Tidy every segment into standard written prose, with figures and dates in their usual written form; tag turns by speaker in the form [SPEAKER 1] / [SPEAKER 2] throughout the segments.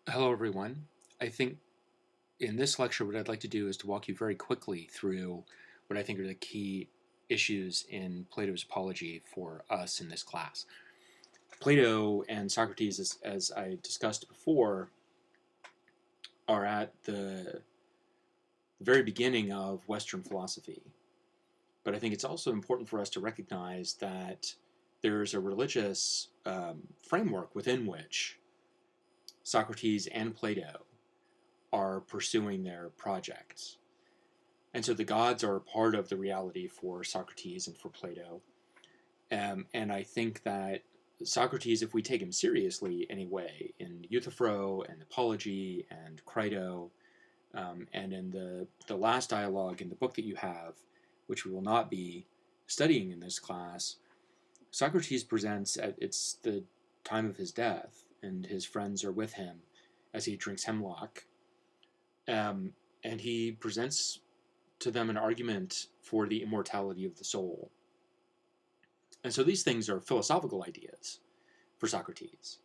[SPEAKER 1] Hello, everyone. I think in this lecture, what I'd like to do is to walk you very quickly through what I think are the key issues in Plato's Apology for us in this class. Plato and Socrates, as I discussed before, are at the very beginning of Western philosophy. But I think it's also important for us to recognize that there's a religious framework within which Socrates and Plato are pursuing their projects. And so the gods are part of the reality for Socrates and for Plato. And I think that Socrates, if we take him seriously anyway, in Euthyphro and Apology and Crito, and in the last dialogue in the book that you have, which we will not be studying in this class, Socrates presents it's the time of his death, and his friends are with him as he drinks hemlock. And he presents to them an argument for the immortality of the soul. And so these things are philosophical ideas for Socrates.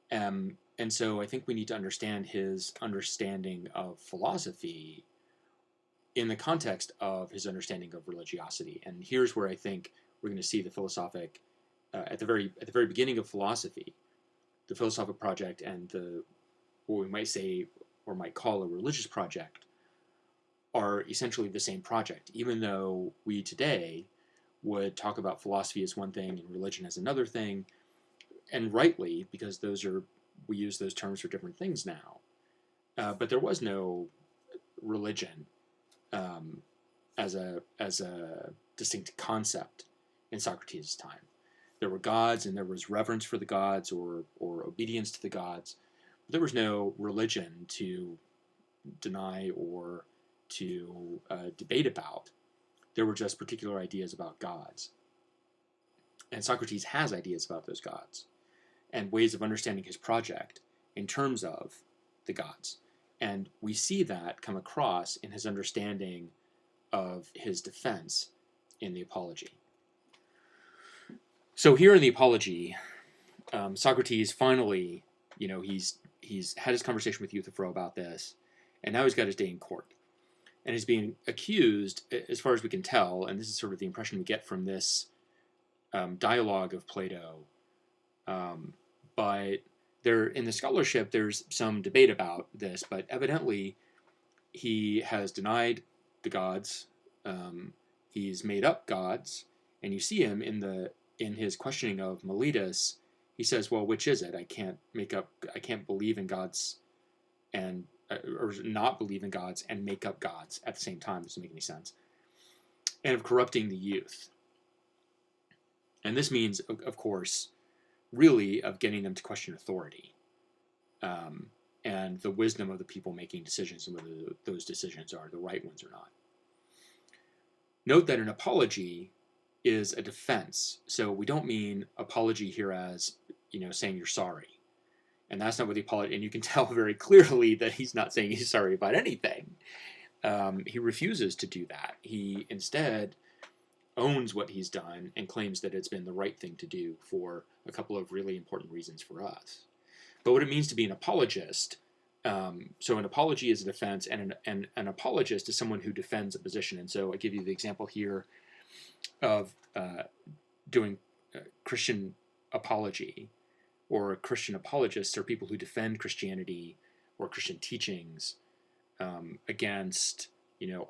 [SPEAKER 1] And so I think we need to understand his understanding of philosophy in the context of his understanding of religiosity. And here's where I think we're going to see the philosophic, at the very beginning of philosophy, the philosophic project and what we might say or might call a religious project are essentially the same project, even though we today would talk about philosophy as one thing and religion as another thing, and rightly, because we use those terms for different things now. But there was no religion as a distinct concept in Socrates' time. There were gods, and there was reverence for the gods or obedience to the gods. But there was no religion to deny or to debate about. There were just particular ideas about gods. And Socrates has ideas about those gods and ways of understanding his project in terms of the gods. And we see that come across in his understanding of his defense in the Apology. So here in the Apology, Socrates finally, he's had his conversation with Euthyphro about this, and now he's got his day in court. And he's being accused, as far as we can tell, and this is sort of the impression we get from this dialogue of Plato. But in the scholarship, there's some debate about this, but evidently he has denied the gods. He's made up gods, and you see him in his questioning of Miletus. He says, "Well, which is it? I can't believe in gods and or not believe in gods and make up gods at the same time. Doesn't make any sense." And of corrupting the youth. And this means, of course, really of getting them to question authority and the wisdom of the people making decisions and whether those decisions are the right ones or not. Note that an apology is a defense. So we don't mean apology here as, saying you're sorry. And that's not what the apology, and you can tell very clearly that he's not saying he's sorry about anything. He refuses to do that. He instead owns what he's done and claims that it's been the right thing to do for a couple of really important reasons for us. But what it means to be an apologist, so an apology is a defense, and an apologist is someone who defends a position. And so I give you the example here of doing Christian apology, or Christian apologists are people who defend Christianity or Christian teachings against,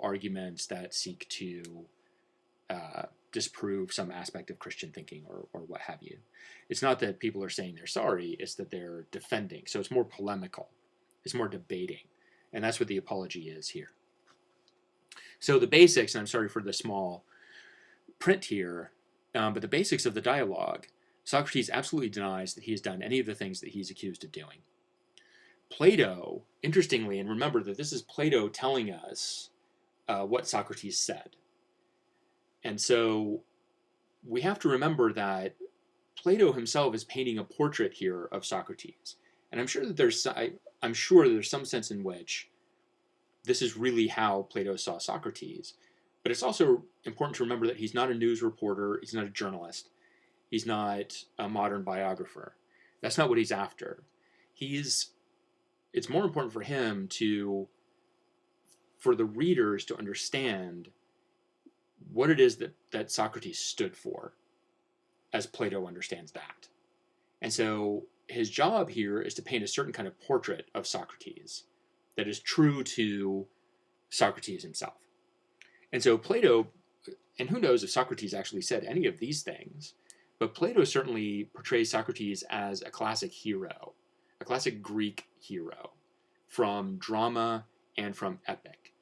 [SPEAKER 1] arguments that seek to disprove some aspect of Christian thinking or what have you. It's not that people are saying they're sorry, it's that they're defending. So it's more polemical, it's more debating. And that's what the apology is here. So the basics, and I'm sorry for the small print here, but the basics of the dialogue: Socrates absolutely denies that he has done any of the things that he's accused of doing. Plato, interestingly, and remember that this is Plato telling us what Socrates said. And so we have to remember that Plato himself is painting a portrait here of Socrates. And I'm sure that there's some sense in which this is really how Plato saw Socrates. But it's also important to remember that he's not a news reporter, he's not a journalist, he's not a modern biographer. That's not what he's after. He's it's more important for him for the readers to understand what it is that Socrates stood for, as Plato understands that. And so his job here is to paint a certain kind of portrait of Socrates that is true to Socrates himself. And so Plato, and who knows if Socrates actually said any of these things, but Plato certainly portrays Socrates as a classic hero, a classic Greek hero from drama and from epic.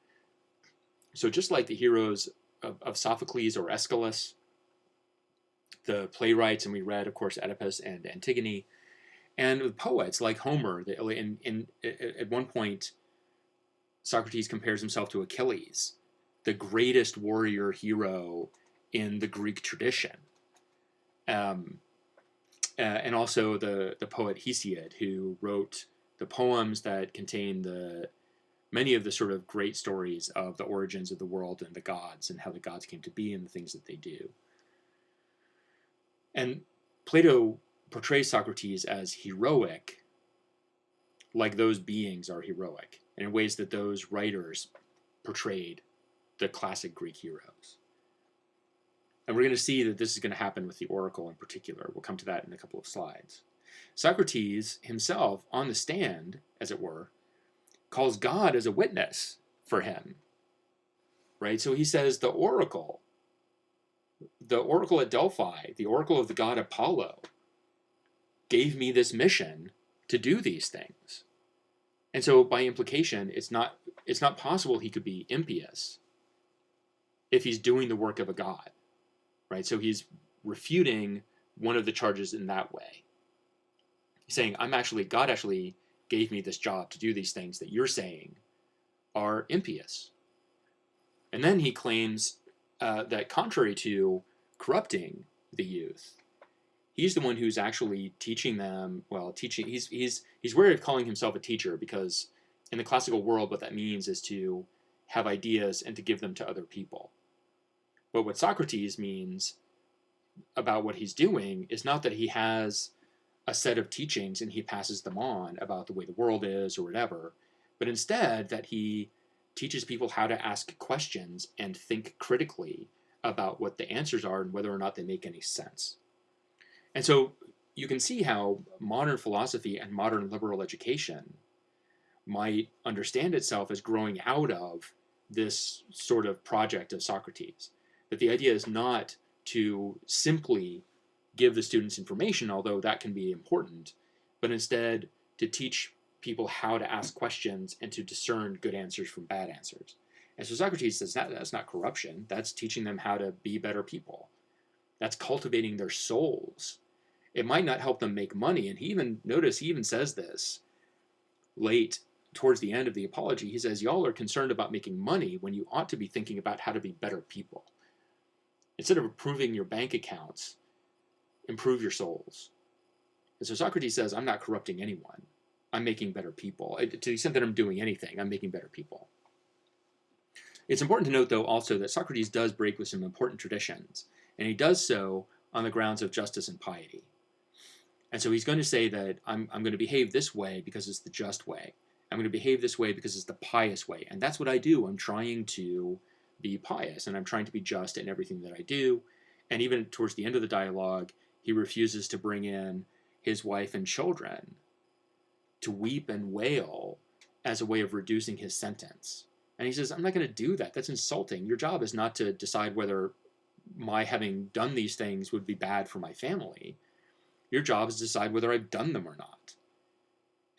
[SPEAKER 1] So just like the heroes of Sophocles or Aeschylus, the playwrights, and we read, of course, Oedipus and Antigone, and poets like Homer. At one point, Socrates compares himself to Achilles, the greatest warrior hero in the Greek tradition. And also the poet Hesiod, who wrote the poems that contain many of the sort of great stories of the origins of the world and the gods and how the gods came to be and the things that they do. And Plato portrays Socrates as heroic, like those beings are heroic, and in ways that those writers portrayed the classic Greek heroes. And we're going to see that this is going to happen with the oracle in particular. We'll come to that in a couple of slides. Socrates himself, on the stand, as it were, calls God as a witness for him. Right? So he says the oracle at Delphi, the oracle of the god Apollo, gave me this mission to do these things. And so by implication, it's not possible he could be impious if he's doing the work of a god. Right? So he's refuting one of the charges in that way. He's saying, God actually gave me this job to do these things that you're saying are impious. And then he claims that contrary to corrupting the youth, he's the one who's actually teaching them, he's wary of calling himself a teacher, because in the classical world, what that means is to have ideas and to give them to other people. But what Socrates means about what he's doing is not that he has a set of teachings and he passes them on about the way the world is or whatever, but instead that he teaches people how to ask questions and think critically about what the answers are and whether or not they make any sense. And so you can see how modern philosophy and modern liberal education might understand itself as growing out of this sort of project of Socrates. That the idea is not to simply give the students information, although that can be important, but instead to teach people how to ask questions and to discern good answers from bad answers. And so Socrates says that's not corruption. That's teaching them how to be better people. That's cultivating their souls. It might not help them make money. And he even says this late towards the end of the Apology. He says, y'all are concerned about making money when you ought to be thinking about how to be better people. Instead of improving your bank accounts, improve your souls. And so Socrates says, I'm not corrupting anyone. I'm making better people. To the extent that I'm doing anything, I'm making better people. It's important to note, though, also that Socrates does break with some important traditions, and he does so on the grounds of justice and piety. And so he's going to say that I'm going to behave this way because it's the just way. I'm going to behave this way because it's the pious way. And that's what I do. I'm trying to be pious, and I'm trying to be just in everything that I do. And even towards the end of the dialogue, he refuses to bring in his wife and children to weep and wail as a way of reducing his sentence. And he says, I'm not going to do that. That's insulting. Your job is not to decide whether my having done these things would be bad for my family. Your job is to decide whether I've done them or not.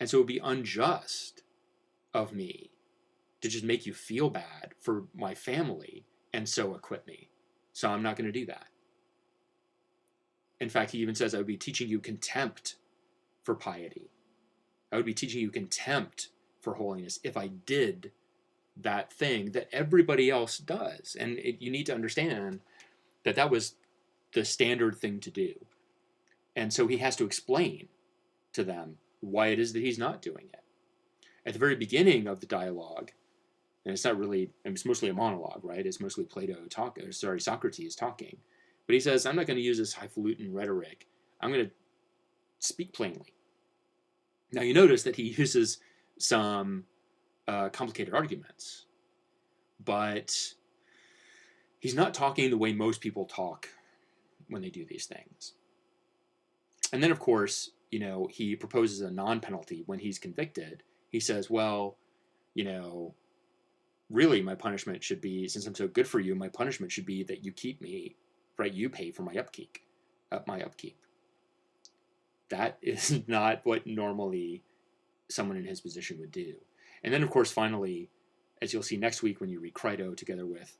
[SPEAKER 1] And so it would be unjust of me to just make you feel bad for my family and so acquit me. So I'm not going to do that. In fact, he even says, I would be teaching you contempt for piety. I would be teaching you contempt for holiness if I did that thing that everybody else does. And you need to understand that that was the standard thing to do. And so he has to explain to them why it is that he's not doing it. At the very beginning of the dialogue, and it's mostly a monologue, right? It's mostly Socrates talking. But he says, I'm not going to use this highfalutin rhetoric. I'm going to speak plainly. Now you notice that he uses some complicated arguments, but he's not talking the way most people talk when they do these things. And then, of course, he proposes a non-penalty when he's convicted. He says, well, really my punishment should be, since I'm so good for you, my punishment should be that you keep me, right? You pay for my upkeep. That is not what normally someone in his position would do. And then, of course, finally, as you'll see next week when you read Crito together with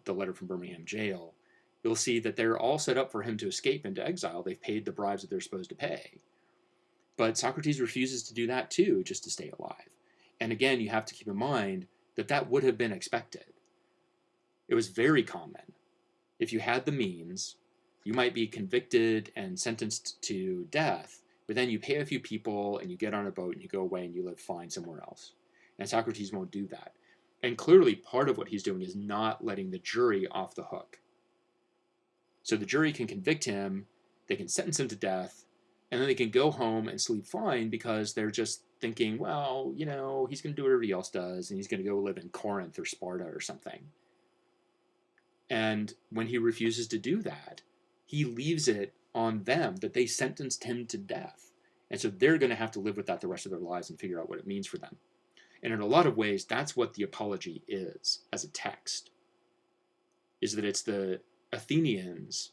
[SPEAKER 1] the letter from Birmingham jail, you'll see that they're all set up for him to escape into exile. They've paid the bribes that they're supposed to pay. But Socrates refuses to do that too, just to stay alive. And again, you have to keep in mind that that would have been expected. It was very common. If you had the means, you might be convicted and sentenced to death, but then you pay a few people and you get on a boat and you go away and you live fine somewhere else. And Socrates won't do that. And clearly part of what he's doing is not letting the jury off the hook. So the jury can convict him, they can sentence him to death, and then they can go home and sleep fine because they're just thinking, well, he's going to do what everybody else does, and he's going to go live in Corinth or Sparta or something. And when he refuses to do that, he leaves it on them that they sentenced him to death. And so they're going to have to live with that the rest of their lives and figure out what it means for them. And in a lot of ways, that's what the Apology is as a text, is that it's the Athenians,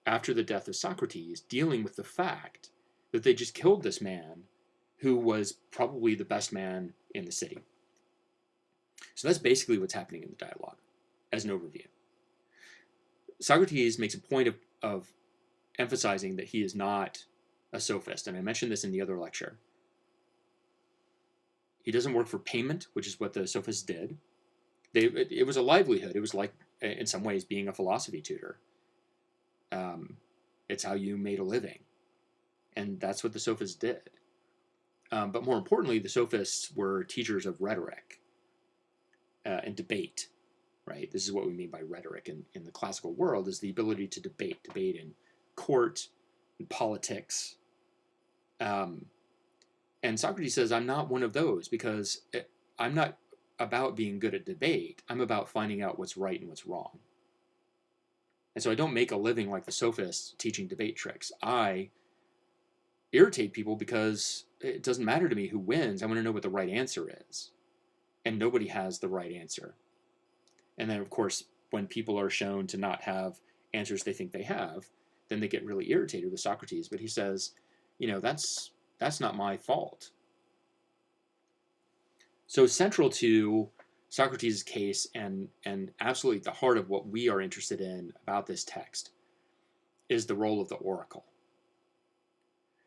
[SPEAKER 1] after the death of Socrates, dealing with the fact that they just killed this man who was probably the best man in the city. So that's basically what's happening in the dialogue, as an overview. Socrates makes a point of emphasizing that he is not a sophist, and I mentioned this in the other lecture. He doesn't work for payment, which is what the sophists did. It was a livelihood. It was like, in some ways, being a philosophy tutor. It's how you made a living. And that's what the sophists did. But more importantly, the sophists were teachers of rhetoric and debate, right? This is what we mean by rhetoric in the classical world, is the ability to debate in court, in politics. And Socrates says, I'm not one of those, because I'm not about being good at debate. I'm about finding out what's right and what's wrong. And so I don't make a living like the sophists teaching debate tricks. I irritate people because it doesn't matter to me who wins. I want to know what the right answer is. And nobody has the right answer. And then, of course, when people are shown to not have answers they think they have, then they get really irritated with Socrates. But he says, that's not my fault. So central to Socrates' case and absolutely the heart of what we are interested in about this text is the role of the oracle.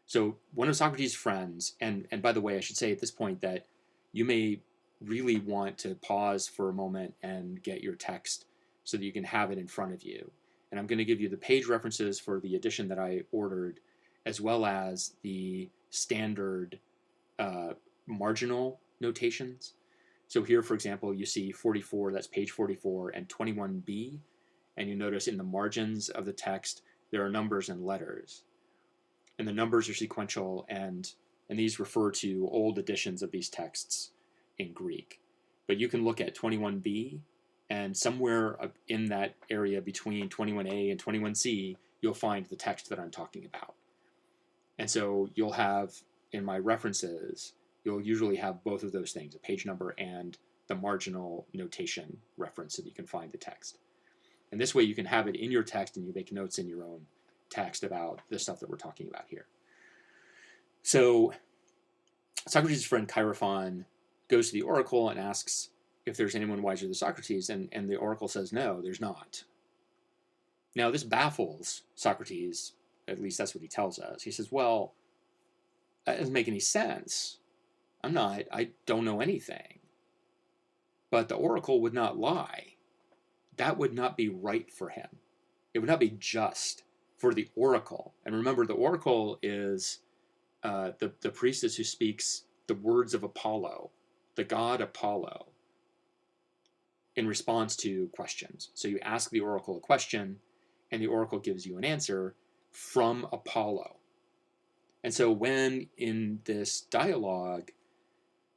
[SPEAKER 1] So one of Socrates' friends, and by the way, I should say at this point that you may really want to pause for a moment and get your text so that you can have it in front of you. And I'm going to give you the page references for the edition that I ordered, as well as the standard marginal notations. So here, for example, you see 44, that's page 44, and 21b. And you notice in the margins of the text, there are numbers and letters. And the numbers are sequential, and these refer to old editions of these texts in Greek. But you can look at 21b, and somewhere in that area between 21a and 21c, you'll find the text that I'm talking about. And so you'll have, in my references, you'll usually have both of those things, a page number and the marginal notation reference so that you can find the text. And this way you can have it in your text and you make notes in your own text about the stuff that we're talking about here. So Socrates' friend Chaerephon goes to the oracle and asks if there's anyone wiser than Socrates, and the oracle says, no, there's not. Now this baffles Socrates, at least that's what he tells us. He says, well, that doesn't make any sense. I don't know anything. But the oracle would not lie. That would not be right for him. It would not be just for the oracle. And remember, the oracle is the priestess who speaks the words of Apollo, the god Apollo, in response to questions. So you ask the oracle a question, and the oracle gives you an answer from Apollo. And so when in this dialogue,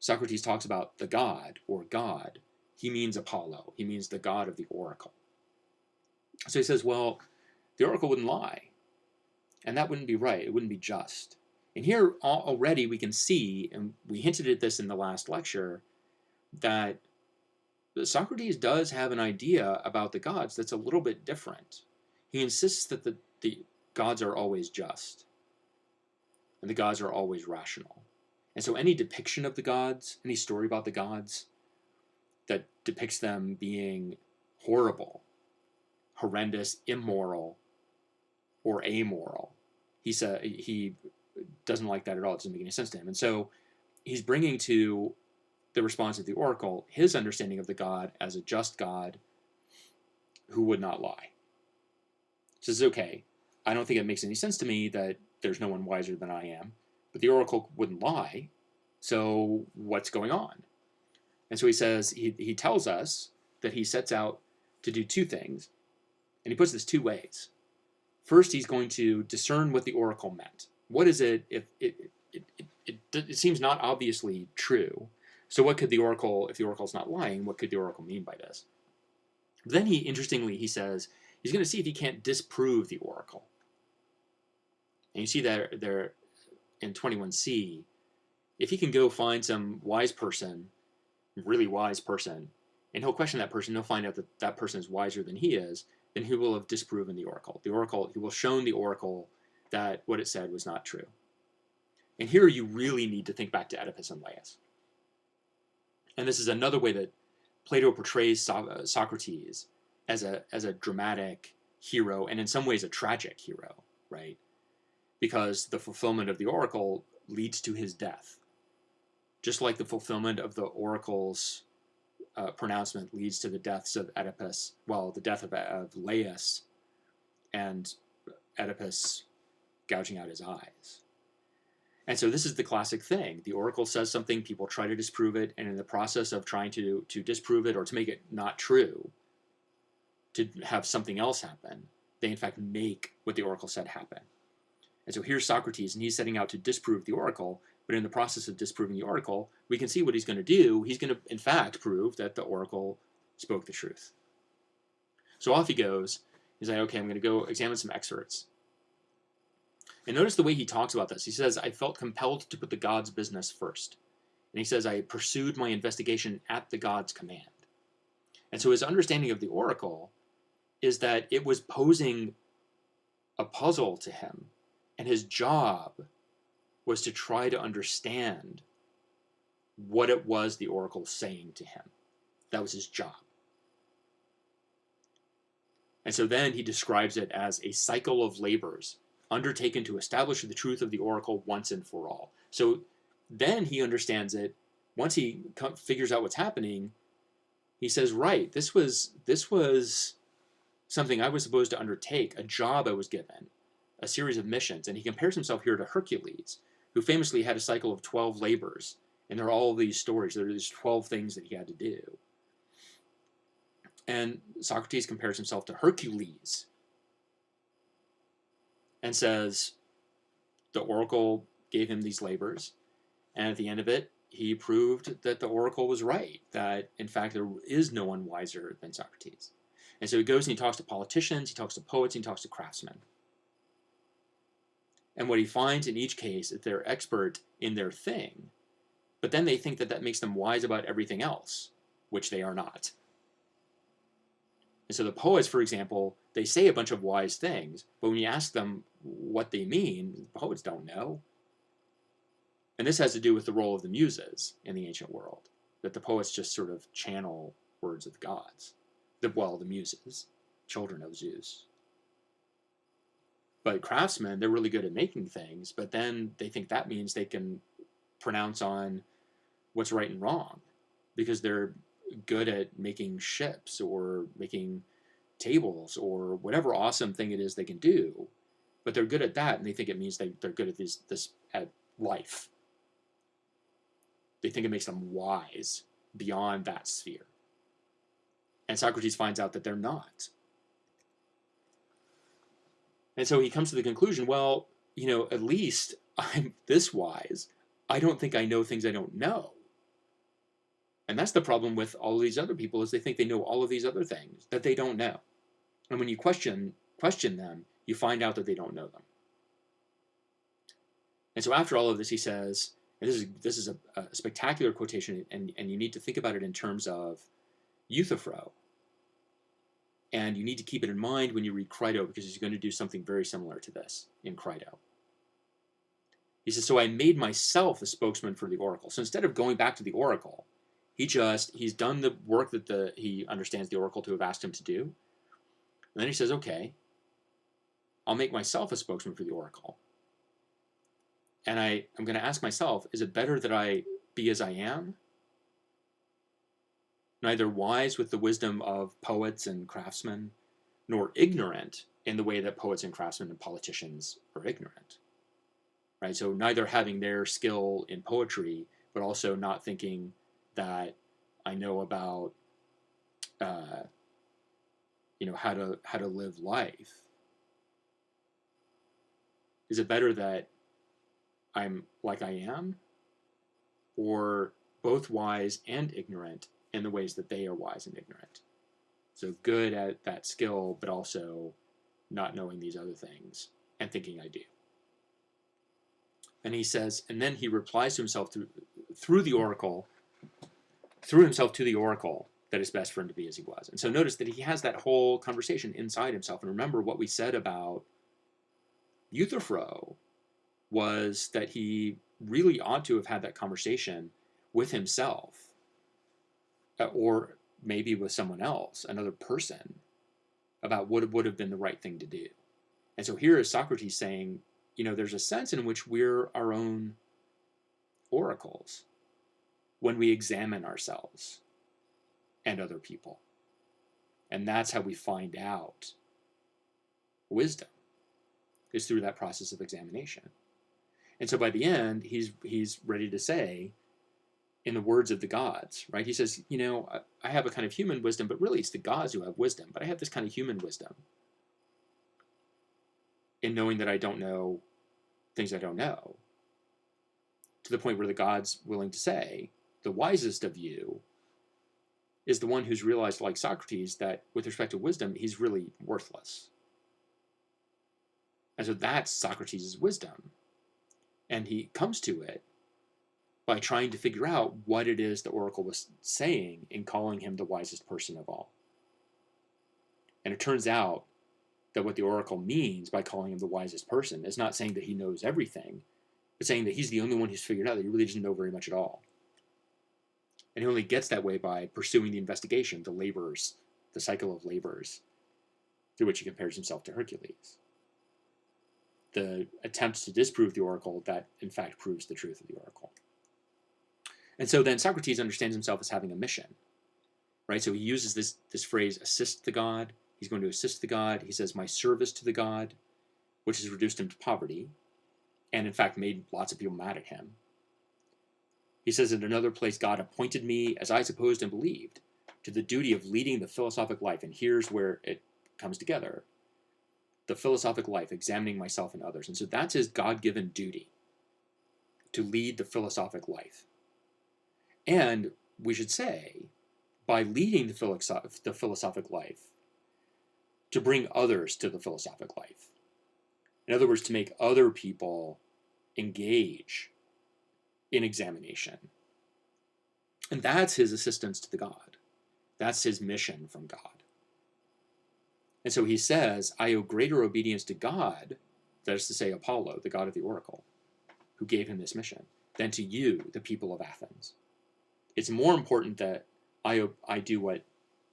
[SPEAKER 1] Socrates talks about the god or God, he means Apollo. He means the god of the oracle. So he says, well, the oracle wouldn't lie, and that wouldn't be right. It wouldn't be just. And here already we can see, and we hinted at this in the last lecture, that Socrates does have an idea about the gods that's a little bit different. He insists that the gods are always just, and the gods are always rational. And so any depiction of the gods, any story about the gods that depicts them being horrible, horrendous, immoral, or amoral, he doesn't like that at all. It doesn't make any sense to him. And so he's bringing to the response of the oracle his understanding of the god as a just god who would not lie. He says, okay, I don't think it makes any sense to me that there's no one wiser than I am, but the oracle wouldn't lie, so what's going on? And so he says, he tells us that he sets out to do two things, and he puts this two ways. First, he's going to discern what the oracle meant. What is it if it seems not obviously true? So what could the oracle, if the oracle's not lying, what could the oracle mean by this? Then interestingly, he says he's going to see if he can't disprove the oracle. And you see that there in 21c, if he can go find some wise person, really wise person, and he'll question that person, he'll find out that that person is wiser than he is, then he will have disproven the oracle. He will have shown the oracle that what it said was not true. And here you really need to think back to Oedipus and Laius. And this is another way that Plato portrays Socrates as a dramatic hero, and in some ways a tragic hero, right? Because the fulfillment of the oracle leads to his death. Just like the fulfillment of the oracle's pronouncement leads to the deaths of Oedipus, well, the death of Laius and Oedipus gouging out his eyes. And so this is the classic thing. The oracle says something, people try to disprove it, and in the process of trying to disprove it or to make it not true, to have something else happen, they in fact make what the oracle said happen. And so here's Socrates, and he's setting out to disprove the oracle, but in the process of disproving the oracle, we can see what he's going to do. He's going to, in fact, prove that the oracle spoke the truth. So off he goes. He's like, okay, I'm going to go examine some excerpts. And notice the way he talks about this. He says, I felt compelled to put the gods' business first. And he says, I pursued my investigation at the gods' command. And so his understanding of the oracle is that it was posing a puzzle to him, and his job was to try to understand what it was the oracle was saying to him. That was his job. And so then he describes it as a cycle of labors undertaken to establish the truth of the oracle once and for all. So then he understands it. Once he figures out what's happening, he says, right, this was something I was supposed to undertake, a job I was given, a series of missions. And he compares himself here to Hercules, who famously had a cycle of 12 labors. And there are all these stories. There are these 12 things that he had to do. And Socrates compares himself to Hercules and says the oracle gave him these labors, and at the end of it, he proved that the oracle was right, that in fact there is no one wiser than Socrates. And so he goes and he talks to politicians, he talks to poets, he talks to craftsmen. And what he finds in each case is they're expert in their thing, but then they think that that makes them wise about everything else, which they are not. And so the poets, for example, they say a bunch of wise things, but when you ask them what they mean, the poets don't know. And this has to do with the role of the muses in the ancient world, that the poets just sort of channel words of the gods. The muses, children of Zeus. But craftsmen, they're really good at making things, but then they think that means they can pronounce on what's right and wrong, because they're good at making ships or making tables or whatever awesome thing it is they can do, but they're good at that, and they think it means they're good at this at life. They think it makes them wise beyond that sphere. And Socrates finds out that they're not. And so he comes to the conclusion, well, at least I'm this wise. I don't think I know things I don't know. And that's the problem with all of these other people, is they think they know all of these other things that they don't know. And when you question them, you find out that they don't know them. And so after all of this, he says, and this is a spectacular quotation, and you need to think about it in terms of Euthyphro. And you need to keep it in mind when you read Crito, because he's going to do something very similar to this in Crito. He says, so I made myself a spokesman for the oracle. So instead of going back to the oracle, he's done the work that he understands the oracle to have asked him to do. And then he says, okay, I'll make myself a spokesman for the oracle. And I'm going to ask myself, is it better that I be as I am, neither wise with the wisdom of poets and craftsmen, nor ignorant in the way that poets and craftsmen and politicians are ignorant? Right? So neither having their skill in poetry, but also not thinking that I know about, how to live life. Is it better that I'm like I am, or both wise and ignorant in the ways that they are wise and ignorant? So good at that skill, but also not knowing these other things and thinking I do. And he says, and then he replies to himself through the oracle, through himself to the oracle, that it's best for him to be as he was. And so notice that he has that whole conversation inside himself. And remember what we said about Euthyphro was that he really ought to have had that conversation with himself, or maybe with someone else, another person, about what would have been the right thing to do. And so here is Socrates saying, there's a sense in which we're our own oracles when we examine ourselves and other people. And that's how we find out wisdom, is through that process of examination. And so by the end, he's ready to say, in the words of the gods, right? He says, I have a kind of human wisdom, but really it's the gods who have wisdom. But I have this kind of human wisdom in knowing that I don't know things I don't know, to the point where the gods willing to say, the wisest of you is the one who's realized, like Socrates, that with respect to wisdom, he's really worthless. And so that's Socrates' wisdom. And he comes to it by trying to figure out what it is the oracle was saying in calling him the wisest person of all. And it turns out that what the oracle means by calling him the wisest person is not saying that he knows everything, but saying that he's the only one who's figured out that he really doesn't know very much at all. And he only gets that way by pursuing the investigation, the labors, the cycle of labors, through which he compares himself to Hercules. The attempts to disprove the oracle that, in fact, proves the truth of the oracle. And so then Socrates understands himself as having a mission, right? So he uses this phrase, assist the god. He's going to assist the god. He says, my service to the god, which has reduced him to poverty, and in fact made lots of people mad at him. He says in another place, God appointed me, as I supposed and believed, to the duty of leading the philosophic life. And here's where it comes together. The philosophic life, examining myself and others. And so that's his God-given duty, to lead the philosophic life. And we should say, by leading the philosophic life, to bring others to the philosophic life. In other words, to make other people engage in examination. And that's his assistance to the god. That's his mission from God. And so he says, I owe greater obedience to God, that is to say Apollo, the god of the oracle, who gave him this mission, than to you, the people of Athens. It's more important that I do what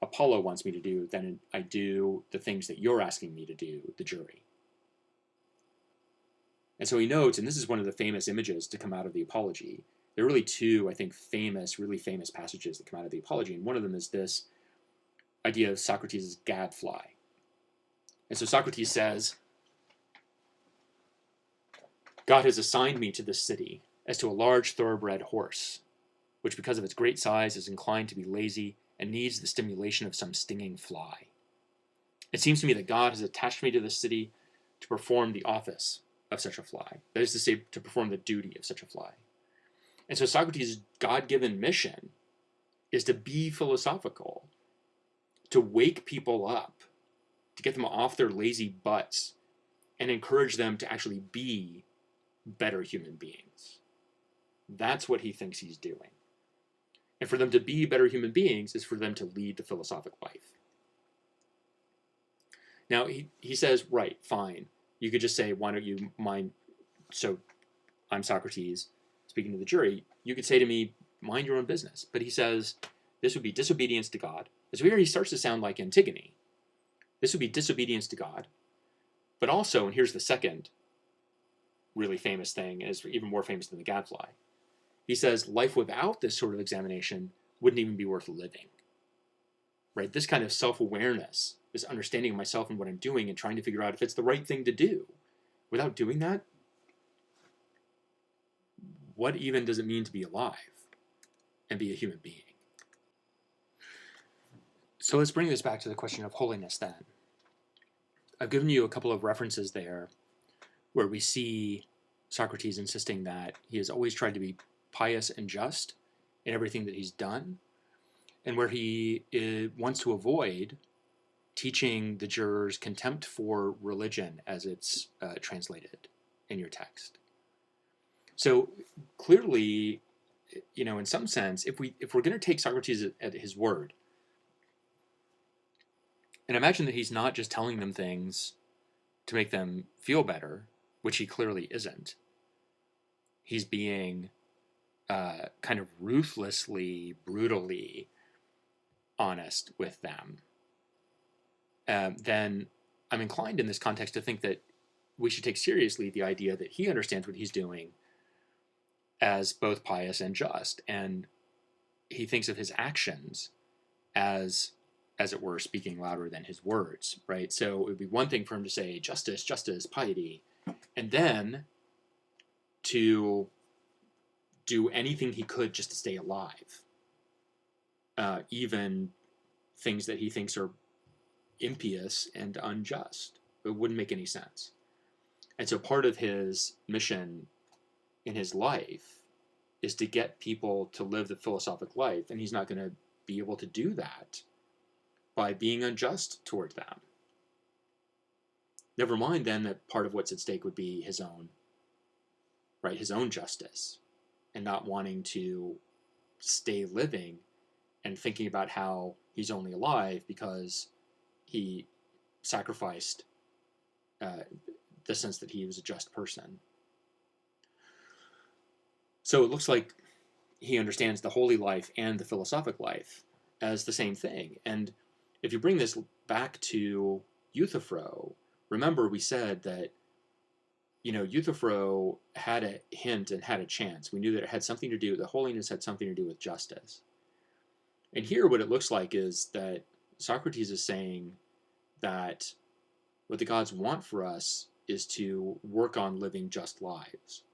[SPEAKER 1] Apollo wants me to do than I do the things that you're asking me to do, the jury. And so he notes, and this is one of the famous images to come out of the Apology. There are really two, I think, really famous passages that come out of the Apology, and one of them is this idea of Socrates' gadfly. And so Socrates says, God has assigned me to this city as to a large thoroughbred horse, which because of its great size is inclined to be lazy and needs the stimulation of some stinging fly. It seems to me that God has attached me to this city to perform the office of such a fly. That is to say, to perform the duty of such a fly. And so Socrates' God-given mission is to be philosophical, to wake people up, to get them off their lazy butts and encourage them to actually be better human beings. That's what he thinks he's doing. And for them to be better human beings is for them to lead the philosophic life. Now, he says, right, fine. You could just say, why don't you mind? So I'm Socrates speaking to the jury. You could say to me, mind your own business. But he says, this would be disobedience to God. So here he starts to sound like Antigone. This would be disobedience to God. But also, and here's the second really famous thing, and is even more famous than the gadfly. He says, life without this sort of examination wouldn't even be worth living. Right? This kind of self-awareness, this understanding of myself and what I'm doing and trying to figure out if it's the right thing to do. Without doing that, what even does it mean to be alive and be a human being? So let's bring this back to the question of holiness then. I've given you a couple of references there where we see Socrates insisting that he has always tried to be pious and just in everything that he's done, and where he wants to avoid teaching the jurors contempt for religion as it's translated in your text. So clearly, in some sense, if we're going to take Socrates at his word, and imagine that he's not just telling them things to make them feel better, which he clearly isn't. He's being kind of ruthlessly, brutally honest with them. Then I'm inclined in this context to think that we should take seriously the idea that he understands what he's doing as both pious and just, and he thinks of his actions as it were, speaking louder than his words, right? So it would be one thing for him to say justice, justice, piety, and then to do anything he could just to stay alive, even things that he thinks are impious and unjust. It wouldn't make any sense. And so part of his mission in his life is to get people to live the philosophic life, and he's not going to be able to do that by being unjust toward them. Never mind then that part of what's at stake would be his own justice, and not wanting to stay living and thinking about how he's only alive because he sacrificed the sense that he was a just person. So it looks like he understands the holy life and the philosophic life as the same thing. And if you bring this back to Euthyphro, remember we said that, Euthyphro had a hint and had a chance. We knew that it had something to do, the holiness had something to do with justice. And here what it looks like is that Socrates is saying that what the gods want for us is to work on living just lives.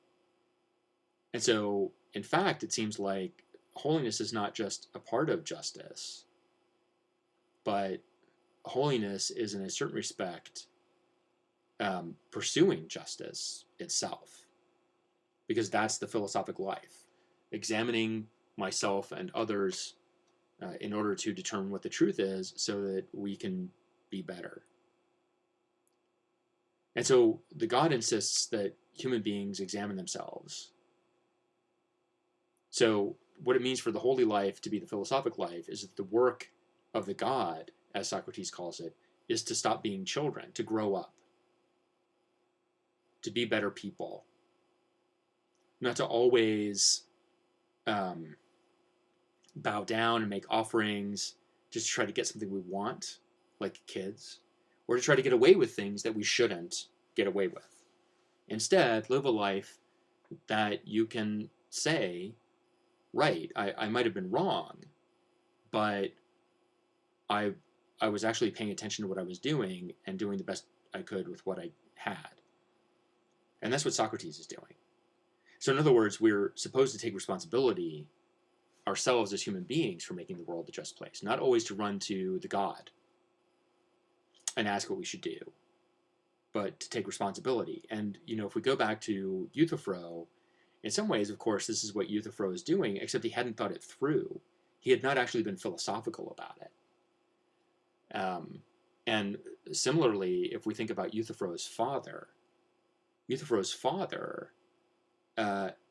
[SPEAKER 1] And so, in fact, it seems like holiness is not just a part of justice, but holiness is, in a certain respect, pursuing justice itself, because that's the philosophic life, examining myself and others in order to determine what the truth is so that we can be better. And so the God insists that human beings examine themselves. So what it means for the holy life to be the philosophic life is that the work of the God, as Socrates calls it, is to stop being children, to grow up, to be better people, not to always bow down and make offerings just to try to get something we want, like kids, or to try to get away with things that we shouldn't get away with. Instead, live a life that you can say, right, I might have been wrong, but I was actually paying attention to what I was doing and doing the best I could with what I had. And that's what Socrates is doing. So in other words, we're supposed to take responsibility ourselves as human beings for making the world a just place, not always to run to the God and ask what we should do, but to take responsibility. And, if we go back to Euthyphro, in some ways, of course, this is what Euthyphro is doing, except he hadn't thought it through. he had not actually been philosophical about it. And similarly, if we think about Euthyphro's father,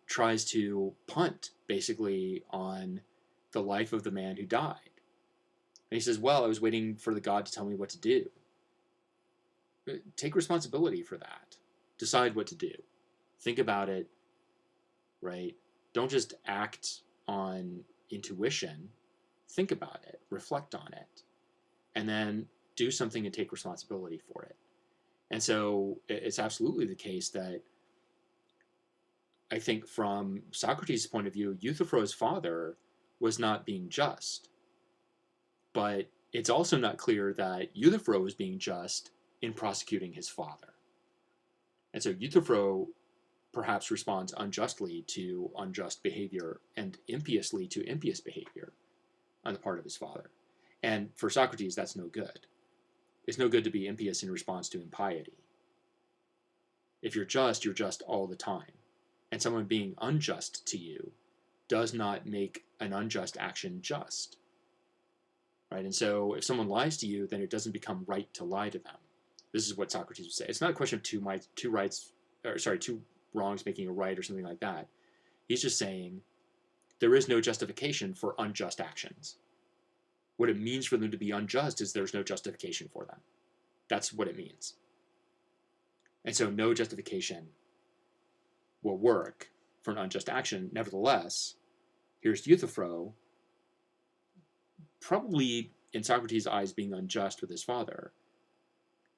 [SPEAKER 1] tries to punt basically on the life of the man who died. And he says, well, I was waiting for the God to tell me what to do. Take responsibility for that. Decide what to do. Think about it, right? Don't just act on intuition. Think about it. Reflect on it. And then do something and take responsibility for it. And so it's absolutely the case that I think from Socrates' point of view, Euthyphro's father was not being just. But it's also not clear that Euthyphro was being just in prosecuting his father. And so Euthyphro perhaps responds unjustly to unjust behavior and impiously to impious behavior on the part of his father. And for Socrates, that's no good. It's no good to be impious in response to impiety. If you're just all the time. And someone being unjust to you does not make an unjust action just. Right? And so if someone lies to you, then it doesn't become right to lie to them. This is what Socrates would say. It's not a question of two wrongs making a right or something like that. He's just saying there is no justification for unjust actions. What it means for them to be unjust is there's no justification for them. That's what it means. And so no justification will work for an unjust action. Nevertheless, here's Euthyphro, probably in Socrates' eyes being unjust with his father.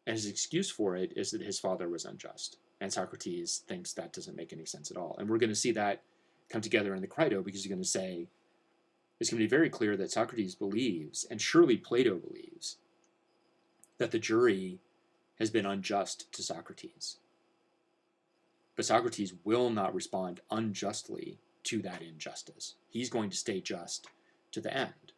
[SPEAKER 1] And his excuse for it is that his father was unjust. And Socrates thinks that doesn't make any sense at all. And we're going to see that come together in the Crito, because he's going to say, it's going to be very clear that Socrates believes, and surely Plato believes, that the jury has been unjust to Socrates. But Socrates will not respond unjustly to that injustice. He's going to stay just to the end,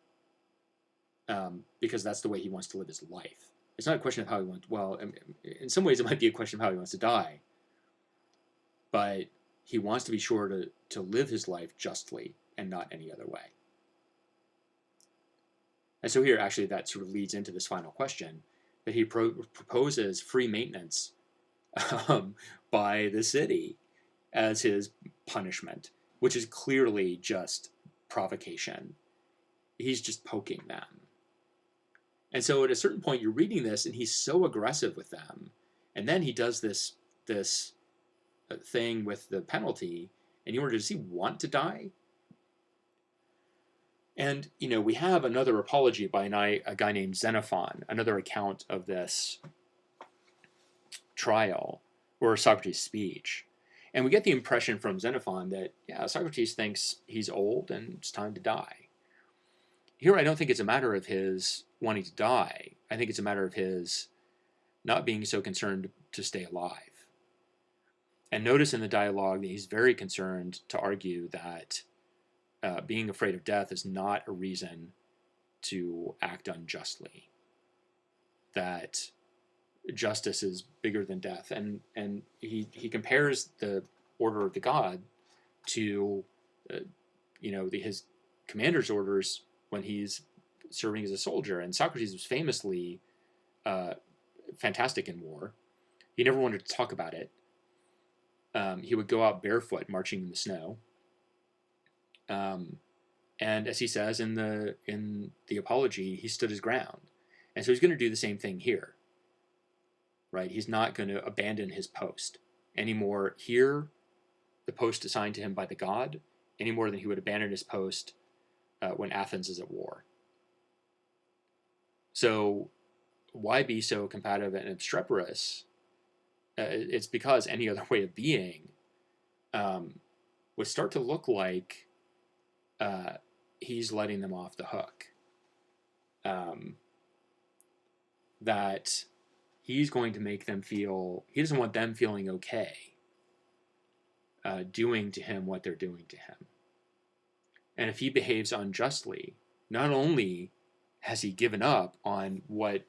[SPEAKER 1] because that's the way he wants to live his life. It's not a question of how he wants, well, in some ways it might be a question of how he wants to die, but he wants to be sure to live his life justly and not any other way. And so here, actually, that sort of leads into this final question, that he proposes free maintenance by the city as his punishment, which is clearly just provocation. He's just poking them. And so at a certain point, you're reading this, and he's so aggressive with them. And then he does this thing with the penalty, and you wonder, does he want to die? And, we have another apology by a guy named Xenophon, another account of this trial, or Socrates' speech. And we get the impression from Xenophon that, Socrates thinks he's old and it's time to die. Here, I don't think it's a matter of his wanting to die. I think it's a matter of his not being so concerned to stay alive. And notice in the dialogue that he's very concerned to argue that being afraid of death is not a reason to act unjustly. That justice is bigger than death. And he compares the order of the god to, his commander's orders when he's serving as a soldier. And Socrates was famously fantastic in war. He never wanted to talk about it. He would go out barefoot, marching in the snow. And as he says in the Apology, he stood his ground. And so he's going to do the same thing here. Right? He's not going to abandon his post anymore here, the post assigned to him by the god, any more than he would abandon his post when Athens is at war. So why be so combative and obstreperous? It's because any other way of being would start to look like he's letting them off the hook. That he's going to make them feel, he doesn't want them feeling okay doing to him what they're doing to him. And if he behaves unjustly, not only has he given up on what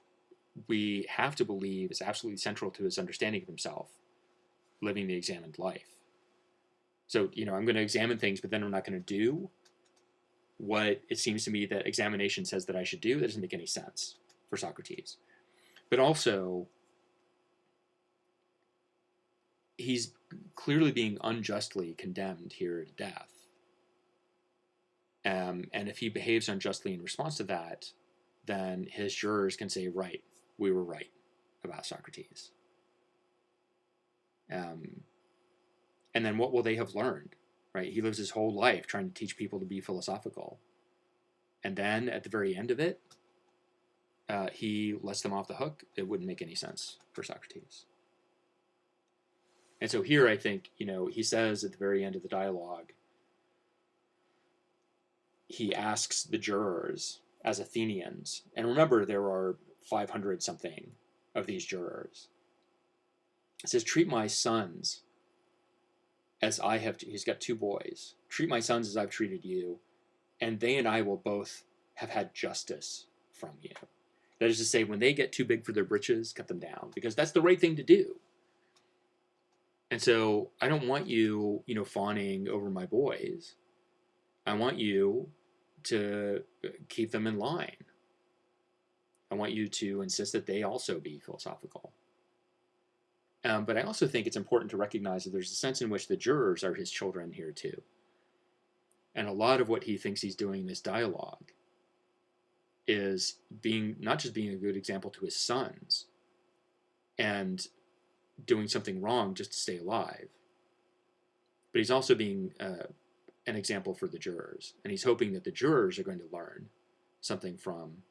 [SPEAKER 1] we have to believe is absolutely central to his understanding of himself, living the examined life. So, I'm going to examine things, but then I'm not going to do. what it seems to me that examination says that I should do. That doesn't make any sense for Socrates. But also, he's clearly being unjustly condemned here to death. And if he behaves unjustly in response to that, then his jurors can say, right, we were right about Socrates. And then what will they have learned, right? He lives his whole life trying to teach people to be philosophical. And then at the very end of it, he lets them off the hook. It wouldn't make any sense for Socrates. And so here I think, he says at the very end of the dialogue, he asks the jurors as Athenians, and remember there are 500 something of these jurors. He says, treat my sons as I have, he's got 2 boys, treat my sons as I've treated you, and they and I will both have had justice from you. That is to say, when they get too big for their britches, cut them down, because that's the right thing to do. And so I don't want you, fawning over my boys. I want you to keep them in line. I want you to insist that they also be philosophical. But I also think it's important to recognize that there's a sense in which the jurors are his children here too. And a lot of what he thinks he's doing in this dialogue is not just being a good example to his sons and doing something wrong just to stay alive, but he's also being an example for the jurors. And he's hoping that the jurors are going to learn something from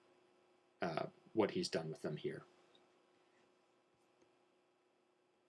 [SPEAKER 1] what he's done with them here.